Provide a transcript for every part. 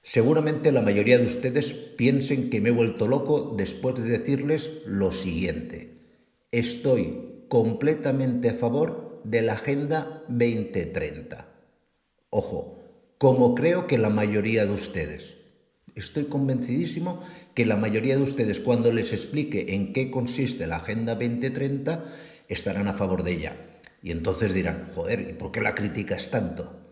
Seguramente la mayoría de ustedes piensen que me he vuelto loco después de decirles lo siguiente. Estoy completamente a favor de la Agenda 2030. Ojo, como creo que la mayoría de ustedes. Estoy convencidísimo que la mayoría de ustedes, cuando les explique en qué consiste la Agenda 2030, estarán a favor de ella. Y entonces dirán, joder, ¿y por qué la criticas tanto?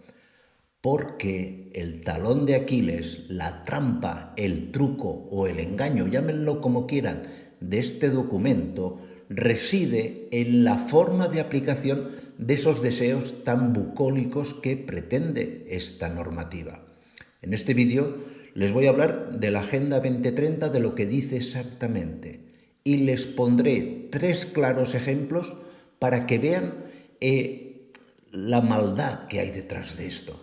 Porque el talón de Aquiles, la trampa, el truco o el engaño, llámenlo como quieran, de este documento reside en la forma de aplicación de esos deseos tan bucólicos que pretende esta normativa. En este vídeo les voy a hablar de la Agenda 2030, de lo que dice exactamente, y les pondré 3 claros ejemplos para que vean la maldad que hay detrás de esto.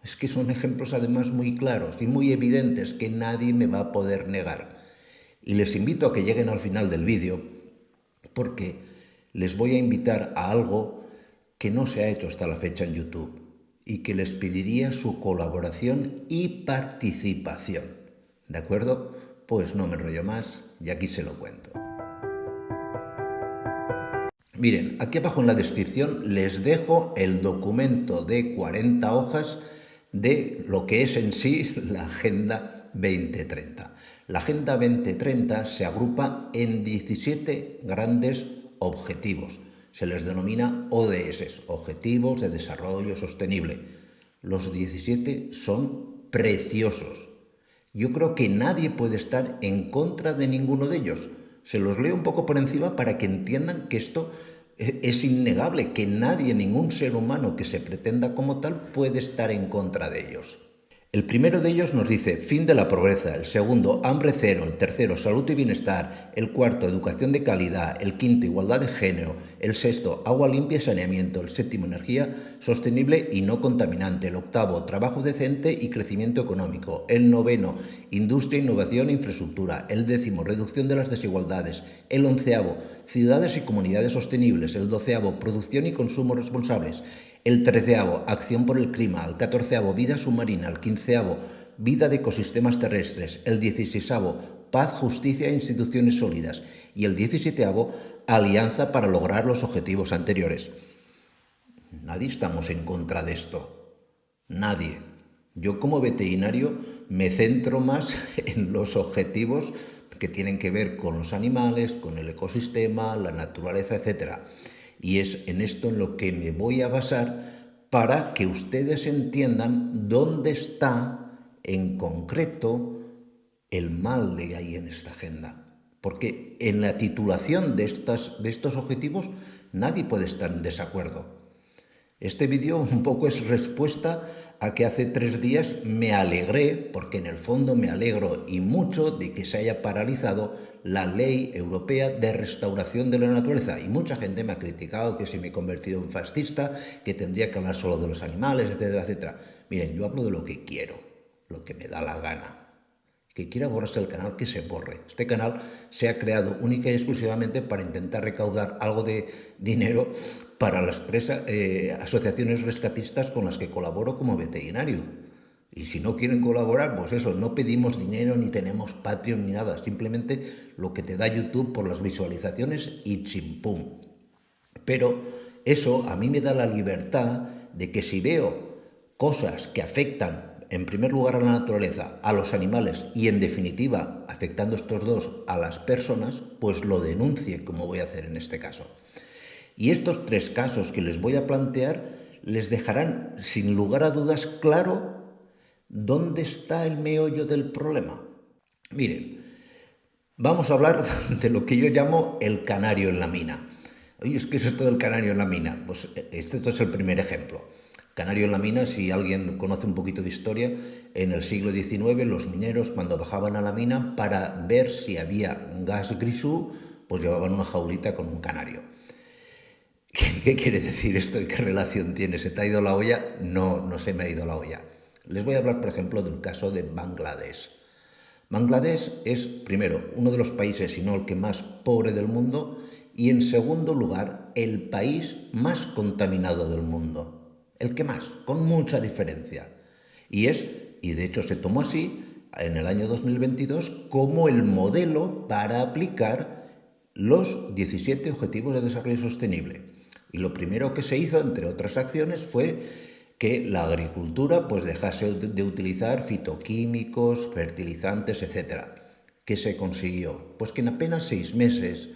Es que son ejemplos además muy claros y muy evidentes que nadie me va a poder negar. Y les invito a que lleguen al final del vídeo porque les voy a invitar a algo que no se ha hecho hasta la fecha en YouTube y que les pediría su colaboración y participación. ¿De acuerdo? Pues no me enrollo más y aquí se lo cuento. Miren, aquí abajo en la descripción les dejo el documento de 40 hojas de lo que es en sí la Agenda 2030. La Agenda 2030 se agrupa en 17 grandes objetivos. Se les denomina ODS, Objetivos de Desarrollo Sostenible. Los 17 son preciosos. Yo creo que nadie puede estar en contra de ninguno de ellos. Se los leo un poco por encima para que entiendan que esto es innegable, que nadie, ningún ser humano que se pretenda como tal puede estar en contra de ellos. El primero de ellos nos dice fin de la pobreza, el segundo hambre cero, el tercero salud y bienestar, el cuarto educación de calidad, el quinto igualdad de género, el sexto agua limpia y saneamiento, el séptimo energía sostenible y no contaminante, el octavo trabajo decente y crecimiento económico, el noveno industria, innovación e infraestructura, el décimo reducción de las desigualdades, el onceavo ciudades y comunidades sostenibles, el doceavo producción y consumo responsables, el 13avo, acción por el clima, el 14avo, vida submarina, el 15avo, vida de ecosistemas terrestres, el 16avo, paz, justicia e instituciones sólidas y el 17avo, alianza para lograr los objetivos anteriores. Nadie estamos en contra de esto. Nadie. Yo como veterinario me centro más en los objetivos que tienen que ver con los animales, con el ecosistema, la naturaleza, etc. Y es en esto en lo que me voy a basar para que ustedes entiendan dónde está en concreto el mal de ahí en esta agenda. Porque en la titulación de estos objetivos nadie puede estar en desacuerdo. Este vídeo un poco es respuesta a que hace 3 días me alegré, porque en el fondo me alegro y mucho de que se haya paralizado la ley europea de restauración de la naturaleza. Y mucha gente me ha criticado que si me he convertido en fascista, que tendría que hablar solo de los animales, etcétera, etcétera. Miren, yo hablo de lo que quiero, lo que me da la gana. Que quiera borrarse el canal, que se borre. Este canal se ha creado única y exclusivamente para intentar recaudar algo de dinero para las 3 asociaciones rescatistas con las que colaboro como veterinario. Y si no quieren colaborar, pues eso, no pedimos dinero, ni tenemos Patreon, ni nada. Simplemente lo que te da YouTube por las visualizaciones y chimpum. Pero eso a mí me da la libertad de que si veo cosas que afectan en primer lugar a la naturaleza, a los animales y en definitiva, afectando estos dos a las personas, pues lo denuncie, como voy a hacer en este caso. Y estos 3 casos que les voy a plantear les dejarán sin lugar a dudas claro dónde está el meollo del problema. Miren, vamos a hablar de lo que yo llamo el canario en la mina. Oye, ¿qué es esto del canario en la mina? Pues esto es el primer ejemplo. Canario en la mina, si alguien conoce un poquito de historia, en el siglo XIX los mineros cuando bajaban a la mina para ver si había gas grisú, pues llevaban una jaulita con un canario. ¿Qué quiere decir esto y qué relación tiene? ¿Se te ha ido la olla? No, no se me ha ido la olla. Les voy a hablar, por ejemplo, del caso de Bangladesh. Bangladesh es, primero, uno de los países, si no el que más pobre del mundo, y en segundo lugar, el país más contaminado del mundo. El que más, con mucha diferencia. Y es y de hecho se tomó así en el año 2022 como el modelo para aplicar los 17 Objetivos de Desarrollo Sostenible. Y lo primero que se hizo, entre otras acciones, fue que la agricultura pues dejase de utilizar fitoquímicos, fertilizantes, etc. ¿Qué se consiguió? Pues que en apenas 6 meses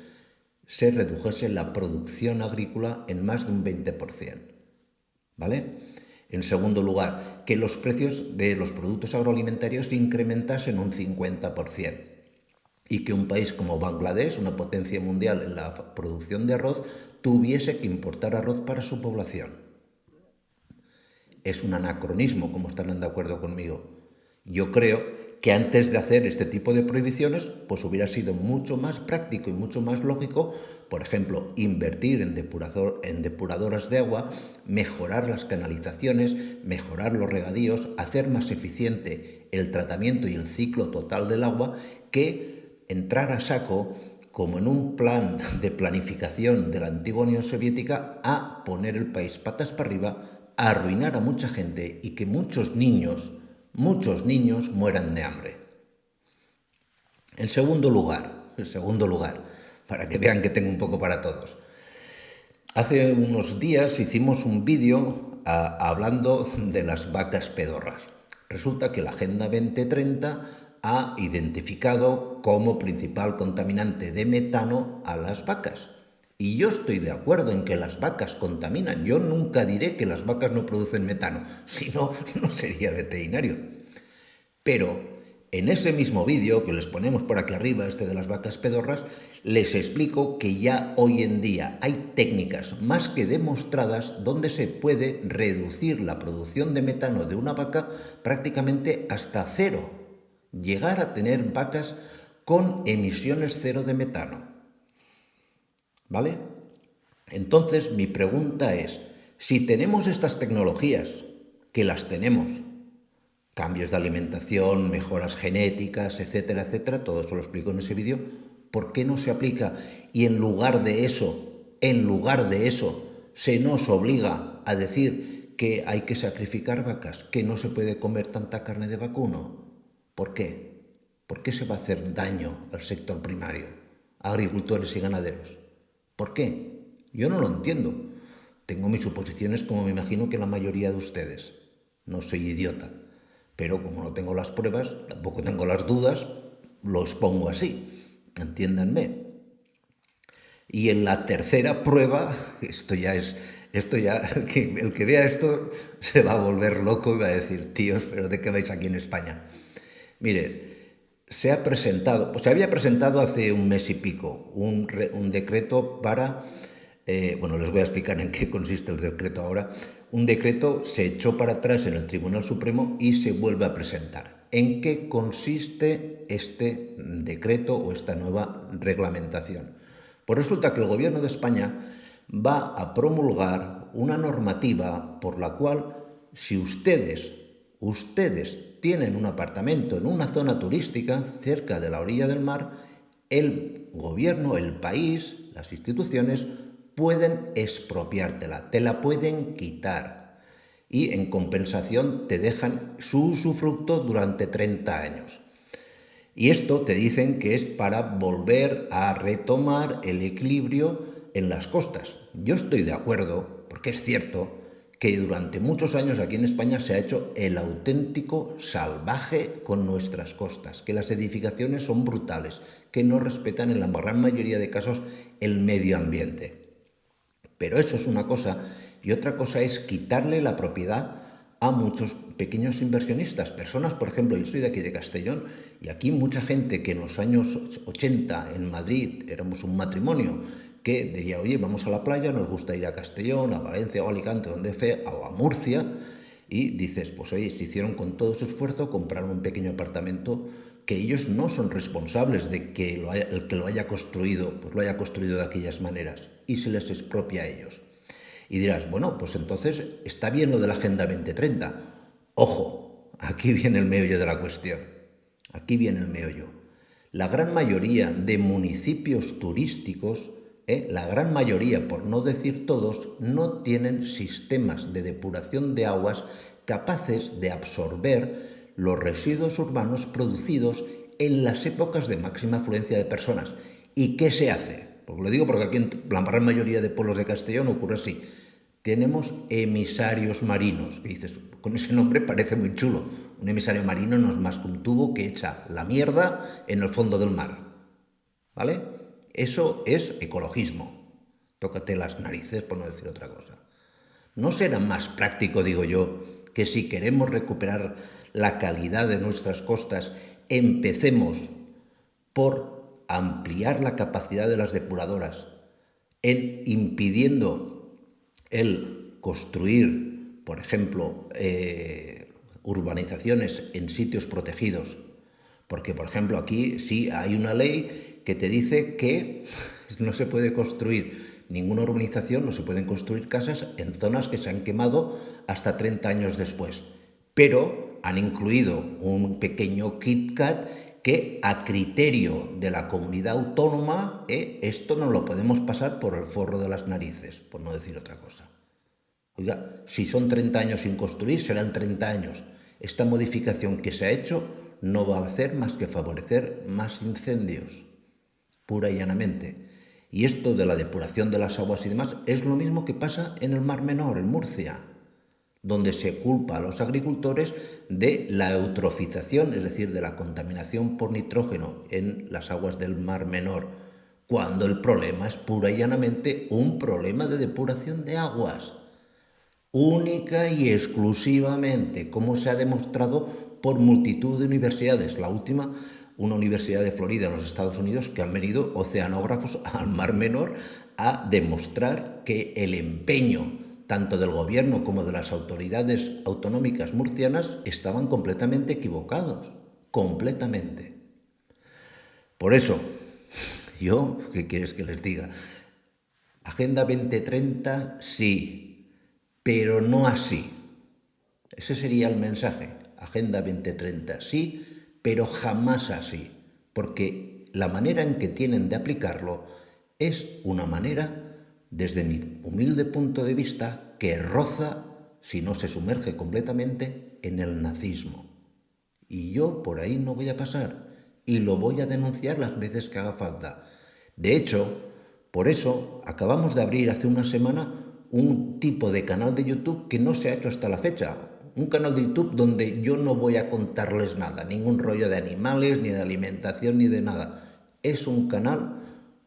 se redujese la producción agrícola en más de un 20%. ¿Vale? En segundo lugar, que los precios de los productos agroalimentarios se incrementasen un 50%. Y que un país como Bangladesh, una potencia mundial en la producción de arroz, tuviese que importar arroz para su población. Es un anacronismo, como estarán de acuerdo conmigo. Yo creo que antes de hacer este tipo de prohibiciones, pues hubiera sido mucho más práctico y mucho más lógico, por ejemplo, invertir en depuradoras de agua, mejorar las canalizaciones, mejorar los regadíos, hacer más eficiente el tratamiento y el ciclo total del agua, que entrar a saco, como en un plan de planificación de la antigua Unión Soviética, a poner el país patas para arriba, a arruinar a mucha gente y que muchos niños mueran de hambre. En segundo lugar, para que vean que tengo un poco para todos. Hace unos días hicimos un vídeo hablando de las vacas pedorras. Resulta que la Agenda 2030 ha identificado como principal contaminante de metano a las vacas. Y yo estoy de acuerdo en que las vacas contaminan. Yo nunca diré que las vacas no producen metano, si no, no sería veterinario. Pero en ese mismo vídeo que les ponemos por aquí arriba, este de las vacas pedorras, les explico que ya hoy en día hay técnicas más que demostradas donde se puede reducir la producción de metano de una vaca prácticamente hasta cero. Llegar a tener vacas con emisiones cero de metano. ¿Vale? Entonces, mi pregunta es, si tenemos estas tecnologías, que las tenemos, cambios de alimentación, mejoras genéticas, etcétera, etcétera, todo eso lo explico en ese vídeo, ¿por qué no se aplica? Y en lugar de eso, se nos obliga a decir que hay que sacrificar vacas, que no se puede comer tanta carne de vacuno. ¿Por qué? ¿Por qué se va a hacer daño al sector primario, a agricultores y ganaderos? ¿Por qué? Yo no lo entiendo. Tengo mis suposiciones, como me imagino que la mayoría de ustedes. No soy idiota. Pero como no tengo las pruebas, tampoco tengo las dudas, lo expongo así. Entiéndanme. Y en la tercera prueba, el que vea esto se va a volver loco y va a decir, tíos, ¿pero de qué vais aquí en España? Mire, se había presentado hace un mes y pico un decreto para, les voy a explicar en qué consiste el decreto ahora. Un decreto se echó para atrás en el Tribunal Supremo y se vuelve a presentar. ¿En qué consiste este decreto o esta nueva reglamentación? Pues resulta que el Gobierno de España va a promulgar una normativa por la cual, si ustedes tienen un apartamento en una zona turística cerca de la orilla del mar, el gobierno, el país, las instituciones pueden expropiártela, te la pueden quitar y en compensación te dejan su usufructo durante 30 años. Y esto te dicen que es para volver a retomar el equilibrio en las costas. Yo estoy de acuerdo, porque es cierto que durante muchos años aquí en España se ha hecho el auténtico salvaje con nuestras costas, que las edificaciones son brutales, que no respetan en la gran mayoría de casos el medio ambiente. Pero eso es una cosa, y otra cosa es quitarle la propiedad a muchos pequeños inversionistas, personas, por ejemplo, yo soy de aquí de Castellón, y aquí mucha gente que en los años 80 en Madrid éramos un matrimonio, que diría, oye, vamos a la playa, nos gusta ir a Castellón, a Valencia o a Alicante, o a Murcia, y dices, pues oye, se hicieron con todo su esfuerzo, compraron un pequeño apartamento que ellos no son responsables de que el que lo haya construido, pues lo haya construido de aquellas maneras, y se les expropia a ellos. Y dirás, bueno, pues entonces está bien lo de la Agenda 2030. Ojo, aquí viene el meollo de la cuestión. Aquí viene el meollo. La gran mayoría de municipios turísticos, la gran mayoría, por no decir todos, no tienen sistemas de depuración de aguas capaces de absorber los residuos urbanos producidos en las épocas de máxima afluencia de personas. ¿Y qué se hace? Pues lo digo porque aquí en la gran mayoría de pueblos de Castellón ocurre así. Tenemos emisarios marinos. Y dices, con ese nombre parece muy chulo. Un emisario marino no es más que un tubo que echa la mierda en el fondo del mar. ¿Vale? Eso es ecologismo. Tócate las narices, por no decir otra cosa. ¿No será más práctico, digo yo, que si queremos recuperar la calidad de nuestras costas, empecemos por ampliar la capacidad de las depuradoras, en impidiendo el construir, por ejemplo, urbanizaciones en sitios protegidos? Porque, por ejemplo, aquí sí hay una ley que te dice que no se puede construir ninguna urbanización, no se pueden construir casas en zonas que se han quemado hasta 30 años después. Pero han incluido un pequeño KitKat que, a criterio de la comunidad autónoma, esto no lo podemos pasar por el forro de las narices, por no decir otra cosa. Oiga, si son 30 años sin construir, serán 30 años. Esta modificación que se ha hecho no va a hacer más que favorecer más incendios, pura y llanamente. Y esto de la depuración de las aguas y demás es lo mismo que pasa en el Mar Menor, en Murcia, donde se culpa a los agricultores de la eutrofización, es decir, de la contaminación por nitrógeno en las aguas del Mar Menor, cuando el problema es pura y llanamente un problema de depuración de aguas, única y exclusivamente, como se ha demostrado por multitud de universidades. La última, una universidad de Florida en los Estados Unidos, que han venido oceanógrafos al Mar Menor a demostrar que el empeño tanto del gobierno como de las autoridades autonómicas murcianas estaban completamente equivocados, completamente. Por eso, yo, ¿qué quieres que les diga? Agenda 2030, sí, pero no así. Ese sería el mensaje. Agenda 2030, sí, pero jamás así. Porque la manera en que tienen de aplicarlo es una manera, desde mi humilde punto de vista, que roza, si no se sumerge completamente, en el nazismo. Y yo por ahí no voy a pasar. Y lo voy a denunciar las veces que haga falta. De hecho, por eso acabamos de abrir hace una semana un tipo de canal de YouTube que no se ha hecho hasta la fecha. Un canal de YouTube donde yo no voy a contarles nada, ningún rollo de animales, ni de alimentación, ni de nada. Es un canal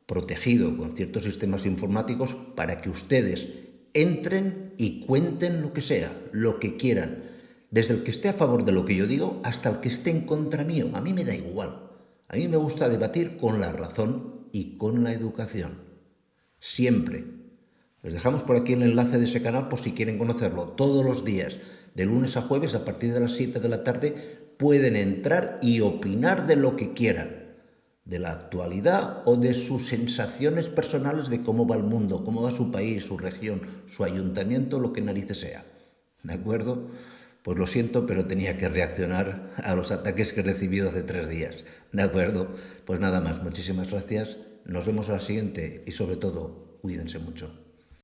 protegido con ciertos sistemas informáticos para que ustedes entren y cuenten lo que sea, lo que quieran. Desde el que esté a favor de lo que yo digo hasta el que esté en contra mío. A mí me da igual. A mí me gusta debatir con la razón y con la educación. Siempre. Les dejamos por aquí el enlace de ese canal por si quieren conocerlo. Todos los días, de lunes a jueves, a partir de las 7 de la tarde, pueden entrar y opinar de lo que quieran. De la actualidad o de sus sensaciones personales de cómo va el mundo, cómo va su país, su región, su ayuntamiento, lo que narices sea. ¿De acuerdo? Pues lo siento, pero tenía que reaccionar a los ataques que he recibido hace 3 días. ¿De acuerdo? Pues nada más, muchísimas gracias. Nos vemos a la siguiente y sobre todo, cuídense mucho.